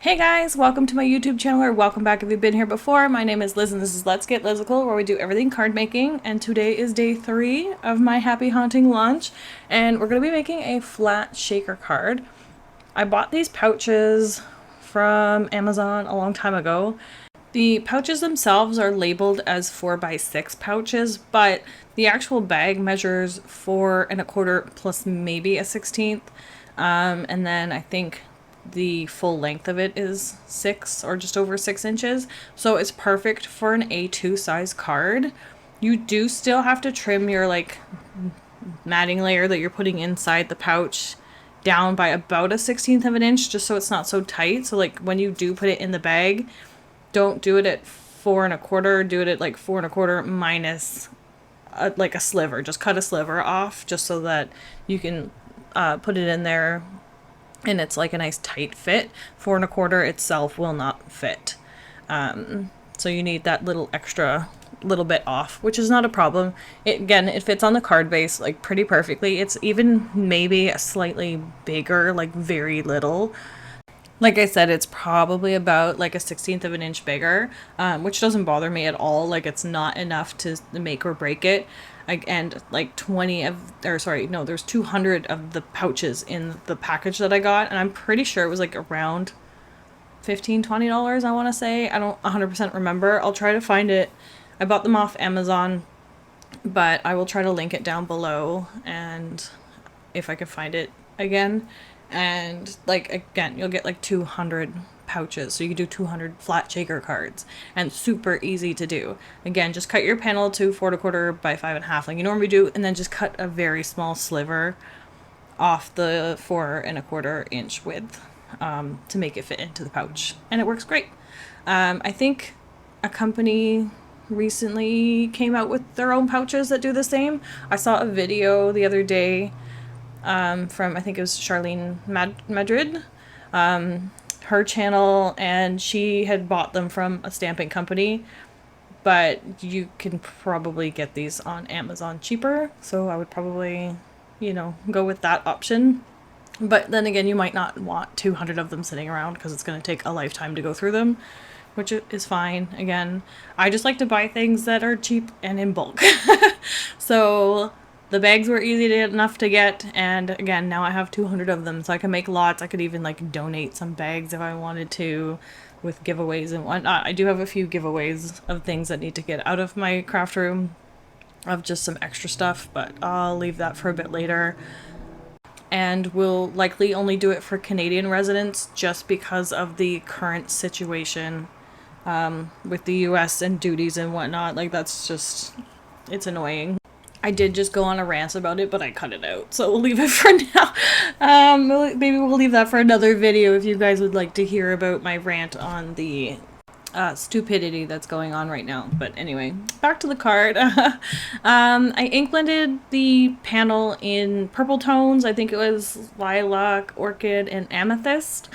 Hey guys, welcome to my YouTube channel, or welcome back if you've been here before. My name is Liz and this is Let's Get Lizicle, where we do everything card making, and today is day 3 of my Happy Haunting launch, and we're going to be making a flat shaker card. I bought these pouches from Amazon a long time ago. The pouches themselves are labeled as 4x6 pouches, but the actual bag measures 4 1/4 plus maybe a 1/16. And then I think the full length of it is 6 or just over 6 inches. So it's perfect for an A2 size card. You do still have to trim your matting layer that you're putting inside the pouch down by about a 1/16 of an inch, just so it's not so tight. So when you do put it in the bag, don't do it at 4 1/4, do it at 4 1/4 minus a sliver. Just cut a sliver off just so that you can put it in there and it's like a nice tight fit. 4 1/4 itself will not fit. So you need that little extra little bit off, which is not a problem. It fits on the card base pretty perfectly. It's even maybe slightly bigger, very little. Like I said, it's probably about a 1/16 of an inch bigger, which doesn't bother me at all. It's not enough to make or break it. And 200 of the pouches in the package that I got, and I'm pretty sure it was around $15-$20, I want to say. I don't 100% remember. I'll try to find it. I bought them off Amazon, but I will try to link it down below, and if I can find it again. And again, you'll get 200 pouches, so you can do 200 flat shaker cards, and super easy to do. Again, just cut your panel to 4 1/4 by 5 1/2 like you normally do, and then just cut a very small sliver off the 4 1/4 inch width to make it fit into the pouch, and it works great. I think a company recently came out with their own pouches that do the same. I saw a video the other day from, I think it was Charlene Madrid, her channel, and she had bought them from a stamping company, but you can probably get these on Amazon cheaper, so I would probably, go with that option. But then again, you might not want 200 of them sitting around because it's going to take a lifetime to go through them, which is fine. Again, I just like to buy things that are cheap and in bulk. So the bags were easy enough to get, and again, now I have 200 of them, so I can make lots. I could even donate some bags if I wanted to, with giveaways and whatnot. I do have a few giveaways of things that need to get out of my craft room, of just some extra stuff, but I'll leave that for a bit later. And we'll likely only do it for Canadian residents, just because of the current situation with the US and duties and whatnot. That's just, it's annoying. I did just go on a rant about it, but I cut it out, so we'll leave it for now. Maybe we'll leave that for another video if you guys would like to hear about my rant on the stupidity that's going on right now. But anyway, back to the card. I ink blended the panel in purple tones. I think it was lilac, orchid, and amethyst.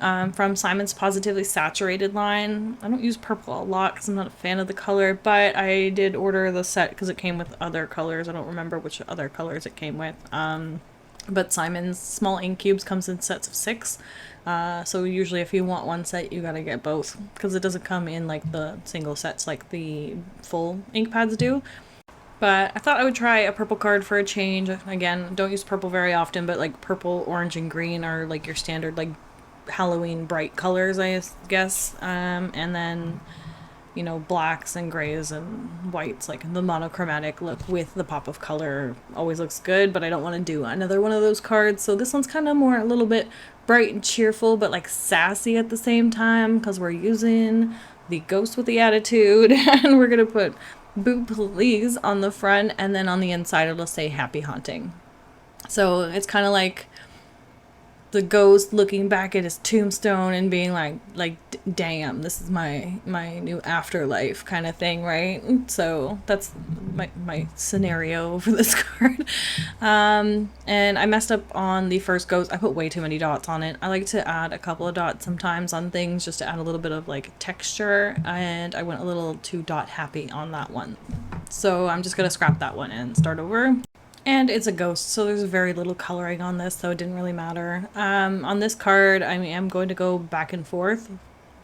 From Simon's Positively Saturated line. I don't use purple a lot because I'm not a fan of the color, but I did order the set because it came with other colors. I don't remember which other colors it came with. But Simon's small ink cubes comes in sets of 6. So usually if you want one set, you gotta get both, because it doesn't come in the single sets like the full ink pads do. But I thought I would try a purple card for a change. Again, don't use purple very often, but purple, orange, and green are your standard Halloween bright colors, I guess. And then blacks and grays and whites, the monochromatic look with the pop of color always looks good, but I don't want to do another one of those cards. So this one's kind of more a little bit bright and cheerful, but sassy at the same time, because we're using the ghost with the attitude. And we're gonna put "Boo Please" on the front, and then on the inside it'll say "Happy Haunting." So it's kind of the ghost looking back at his tombstone and being damn, this is my new afterlife kind of thing, right? So that's my scenario for this card. And I messed up on the first ghost. I put way too many dots on it. I like to add a couple of dots sometimes on things just to add a little bit of texture, and I went a little too dot happy on that one. So I'm just gonna scrap that one and start over. And it's a ghost, so there's very little coloring on this, so it didn't really matter. On this card, I am going to go back and forth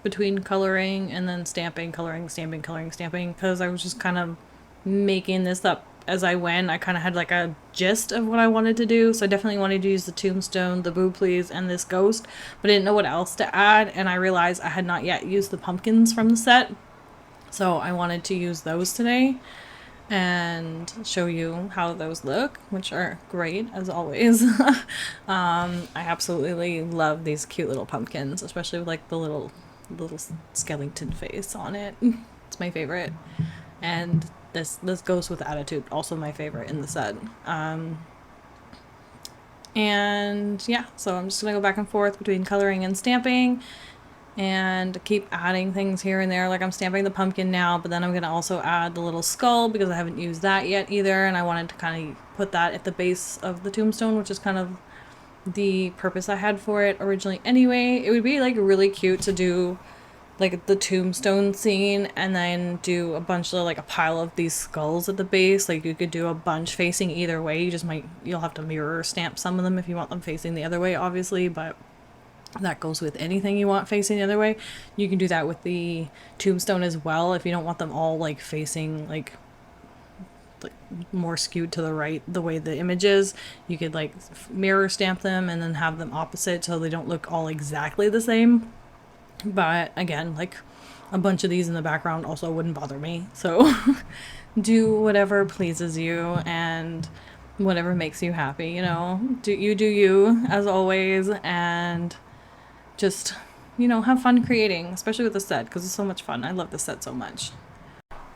between coloring and then stamping, coloring, stamping, coloring, stamping, because I was just kind of making this up as I went. I kind of had like a gist of what I wanted to do, so I definitely wanted to use the tombstone, the boo please, and this ghost, but I didn't know what else to add, and I realized I had not yet used the pumpkins from the set, so I wanted to use those today and show you how those look, which are great as always. I absolutely love these cute little pumpkins, especially with like the little skeleton face on it. It's my favorite. And this goes with attitude, also my favorite in the set. And yeah, so I'm just gonna go back and forth between coloring and stamping and keep adding things here and there. Like I'm stamping the pumpkin now, but then I'm gonna also add the little skull because I haven't used that yet either, and I wanted to kind of put that at the base of the tombstone, which is kind of the purpose I had for it originally anyway. It would be like really cute to do like the tombstone scene and then do a bunch of like a pile of these skulls at the base. Like you could do a bunch facing either way. You'll have to mirror stamp some of them if you want them facing the other way, obviously, but that goes with anything you want facing the other way. You can do that with the tombstone as well if you don't want them all like facing like more skewed to the right the way the image is. You could like mirror stamp them and then have them opposite so they don't look all exactly the same. But again, like a bunch of these in the background also wouldn't bother me, so do whatever pleases you and whatever makes you happy, you know. Do you as always, and just, you know, have fun creating, especially with the set, because it's so much fun. I love the set so much.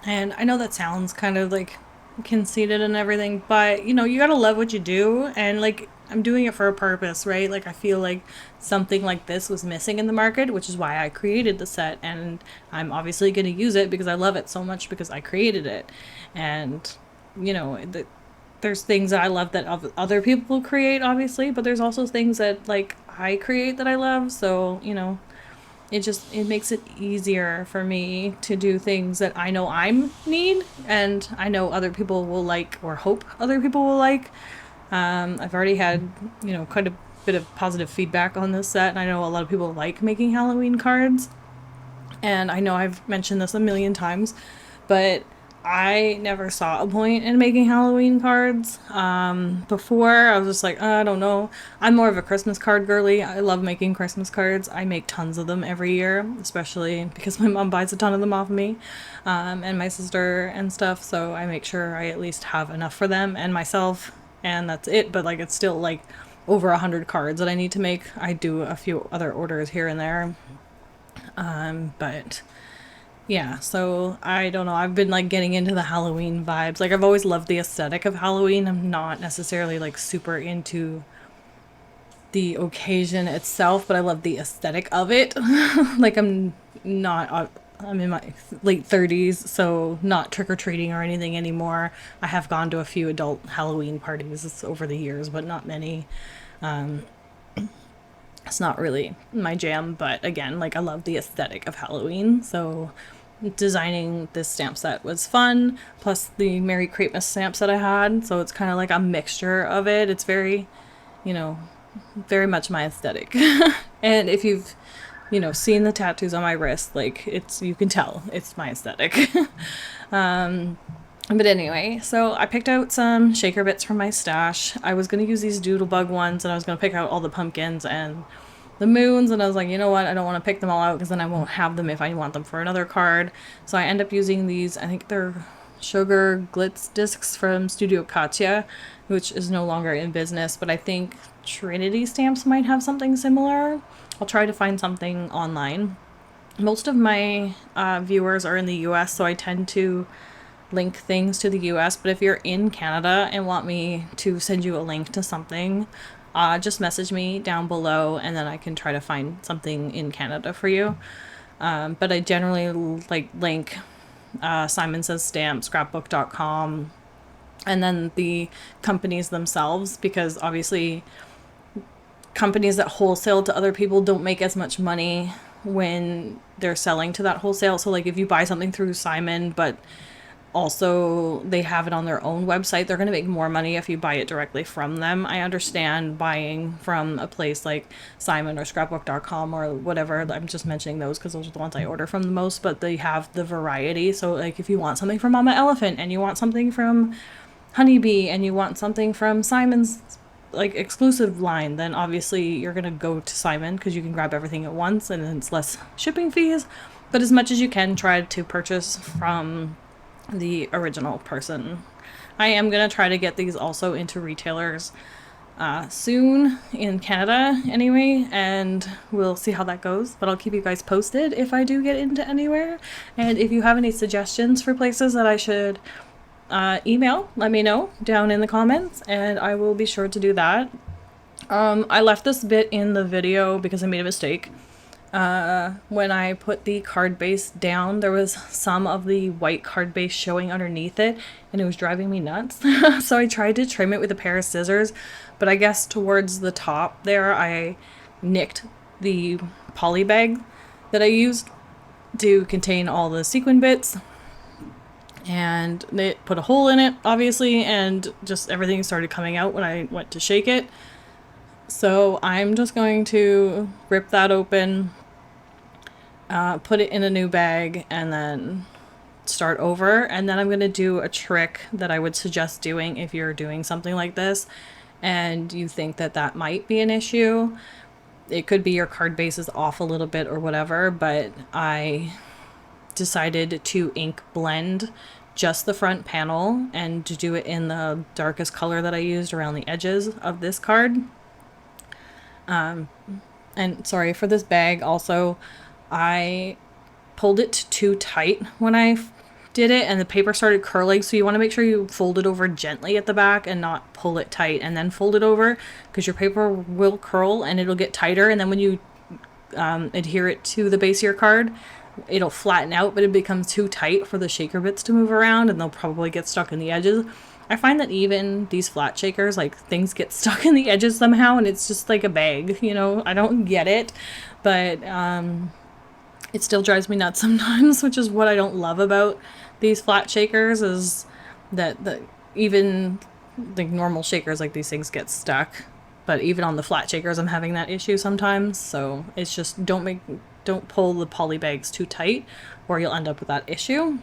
And I know that sounds kind of like conceited and everything, but you know, you gotta love what you do, and like I'm doing it for a purpose, right? Like I feel like something like this was missing in the market, which is why I created the set, and I'm obviously going to use it because I love it so much because I created it. And you know, there's things that I love that other people create, obviously, but there's also things that like I create that I love, so you know, it makes it easier for me to do things that I know I need and I know other people will like, or hope other people will like. I've already had, you know, quite a bit of positive feedback on this set, and I know a lot of people like making Halloween cards, and I know I've mentioned this a million times, but I never saw a point in making Halloween cards. Before, I was just like, I don't know. I'm more of a Christmas card girly. I love making Christmas cards. I make tons of them every year, especially because my mom buys a ton of them off of me, and my sister and stuff, so I make sure I at least have enough for them and myself, and that's it. But like, it's still like over 100 cards that I need to make. I do a few other orders here and there. But yeah, so I don't know. I've been like getting into the Halloween vibes. Like I've always loved the aesthetic of Halloween. I'm not necessarily like super into the occasion itself, but I love the aesthetic of it. Like I'm in my late 30s, so not trick-or-treating or anything anymore. I have gone to a few adult Halloween parties over the years, but not many. It's not really my jam, but again, like I love the aesthetic of Halloween, so designing this stamp set was fun, plus the Merry Creepmas stamp set I had, so it's kind of like a mixture of it. It's very, you know, very much my aesthetic. And if you've, you know, seen the tattoos on my wrist, like you can tell it's my aesthetic. But anyway, so I picked out some shaker bits from my stash. I was going to use these doodlebug ones, and I was going to pick out all the pumpkins and the moons, and I was like, you know what, I don't want to pick them all out because then I won't have them if I want them for another card. So I end up using these, I think they're sugar glitz discs from Studio Katya, which is no longer in business, but I think Trinity Stamps might have something similar. I'll try to find something online. Most of my viewers are in the US, so I tend to link things to the US, but if you're in Canada and want me to send you a link to something, just message me down below and then I can try to find something in Canada for you. But I generally like link Simon Says Stamp, scrapbook.com, and then the companies themselves, because obviously companies that wholesale to other people don't make as much money when they're selling to that wholesale. So like if you buy something through Simon but also they have it on their own website. They're going to make more money if you buy it directly from them. I understand buying from a place like Simon or scrapbook.com or whatever. I'm just mentioning those because those are the ones I order from the most, but they have the variety. So like if you want something from Mama Elephant and you want something from Honeybee and you want something from Simon's like exclusive line, then obviously you're going to go to Simon because you can grab everything at once and it's less shipping fees. But as much as you can, try to purchase from the original person. I am going to try to get these also into retailers soon in Canada anyway, and we'll see how that goes, but I'll keep you guys posted if I do get into anywhere. And if you have any suggestions for places that I should email, let me know down in the comments and I will be sure to do that. I left this bit in the video because I made a mistake. When I put the card base down, there was some of the white card base showing underneath it and it was driving me nuts. So I tried to trim it with a pair of scissors, but I guess towards the top there I nicked the poly bag that I used to contain all the sequin bits, and it put a hole in it obviously, and just everything started coming out when I went to shake it. So I'm just going to rip that open, put it in a new bag, and then start over. And then I'm going to do a trick that I would suggest doing if you're doing something like this and you think that that might be an issue. It could be your card base is off a little bit or whatever, but I decided to ink blend just the front panel and to do it in the darkest color that I used around the edges of this card. And sorry for this bag also, I pulled it too tight when I did it and the paper started curling, so you want to make sure you fold it over gently at the back and not pull it tight and then fold it over, because your paper will curl and it'll get tighter, and then when you adhere it to the base of your card, it'll flatten out, but it becomes too tight for the shaker bits to move around and they'll probably get stuck in the edges. I find that even these flat shakers, like, things get stuck in the edges somehow and it's just like a bag, you know? I don't get it, but it still drives me nuts sometimes, which is what I don't love about these flat shakers, is that even the normal shakers, like, these things get stuck, but even on the flat shakers I'm having that issue sometimes. So it's just don't pull the poly bags too tight or you'll end up with that issue.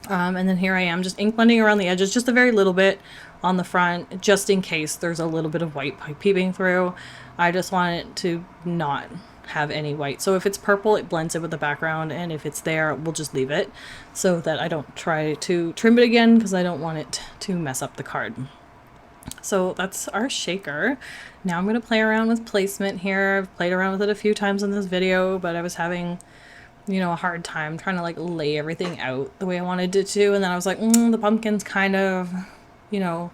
And then here I am just ink blending around the edges, just a very little bit on the front, just in case there's a little bit of white peeping through. I just want it to not have any white. So if it's purple, it blends it with the background, and if it's there, we'll just leave it so that I don't try to trim it again, because I don't want it to mess up the card. So that's our shaker. Now I'm going to play around with placement here. I've played around with it a few times in this video, but I was having, you know, a hard time trying to like lay everything out the way I wanted it to. And then I was like, the pumpkin's kind of, you know,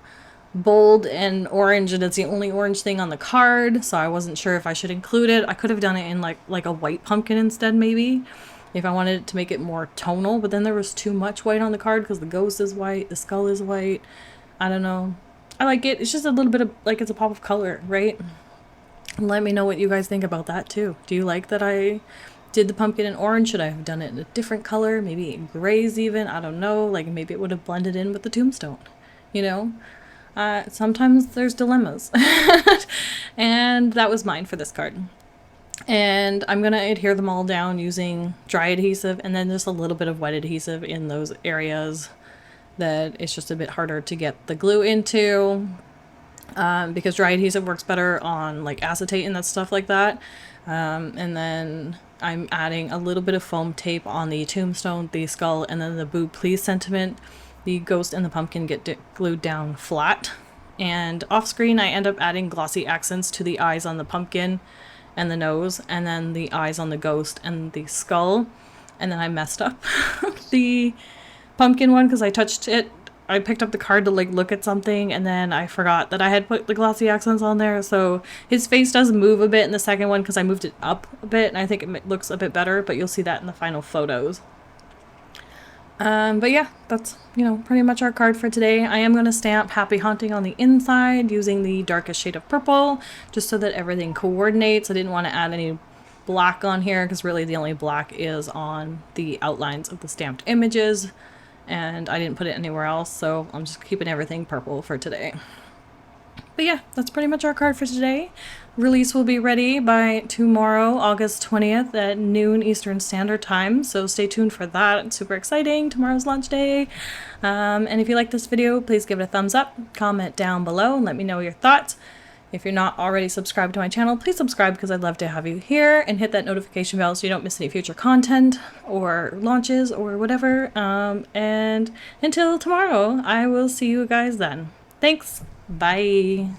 bold and orange, and it's the only orange thing on the card, so I wasn't sure if I should include it. I could have done it in like a white pumpkin instead, maybe, if I wanted to make it more tonal, but then there was too much white on the card because the ghost is white, the skull is white. I don't know. I like it. It's just a little bit of, like, it's a pop of color, right? Let me know what you guys think about that too. Do you like that I did the pumpkin in orange? Should I have done it in a different color? Maybe grays even? I don't know. Like, maybe it would have blended in with the tombstone, you know? Sometimes there's dilemmas. And that was mine for this card. And I'm going to adhere them all down using dry adhesive and then just a little bit of wet adhesive in those areas that it's just a bit harder to get the glue into, because dry adhesive works better on like acetate and that stuff like that. And then I'm adding a little bit of foam tape on the tombstone, the skull, and then the boo please sentiment. The ghost and the pumpkin get glued down flat, and off screen I end up adding glossy accents to the eyes on the pumpkin and the nose, and then the eyes on the ghost and the skull. And then I messed up the pumpkin one because I touched it. I picked up the card to like look at something, and then I forgot that I had put the glossy accents on there. So his face does move a bit in the second one because I moved it up a bit, and I think it looks a bit better, but you'll see that in the final photos. But yeah, that's, you know, pretty much our card for today. I am going to stamp Happy Haunting on the inside using the darkest shade of purple, just so that everything coordinates. I didn't want to add any black on here because really the only black is on the outlines of the stamped images. and I didn't put it anywhere else, so I'm just keeping everything purple for today. But yeah, that's pretty much our card for today. Release will be ready by tomorrow, August 20th at noon Eastern Standard Time, so stay tuned for that. It's super exciting. Tomorrow's launch day. And if you like this video, please give it a thumbs up, comment down below, and let me know your thoughts. If you're not already subscribed to my channel, please subscribe because I'd love to have you here, and hit that notification bell so you don't miss any future content or launches or whatever. And until tomorrow, I will see you guys then. Thanks. Bye.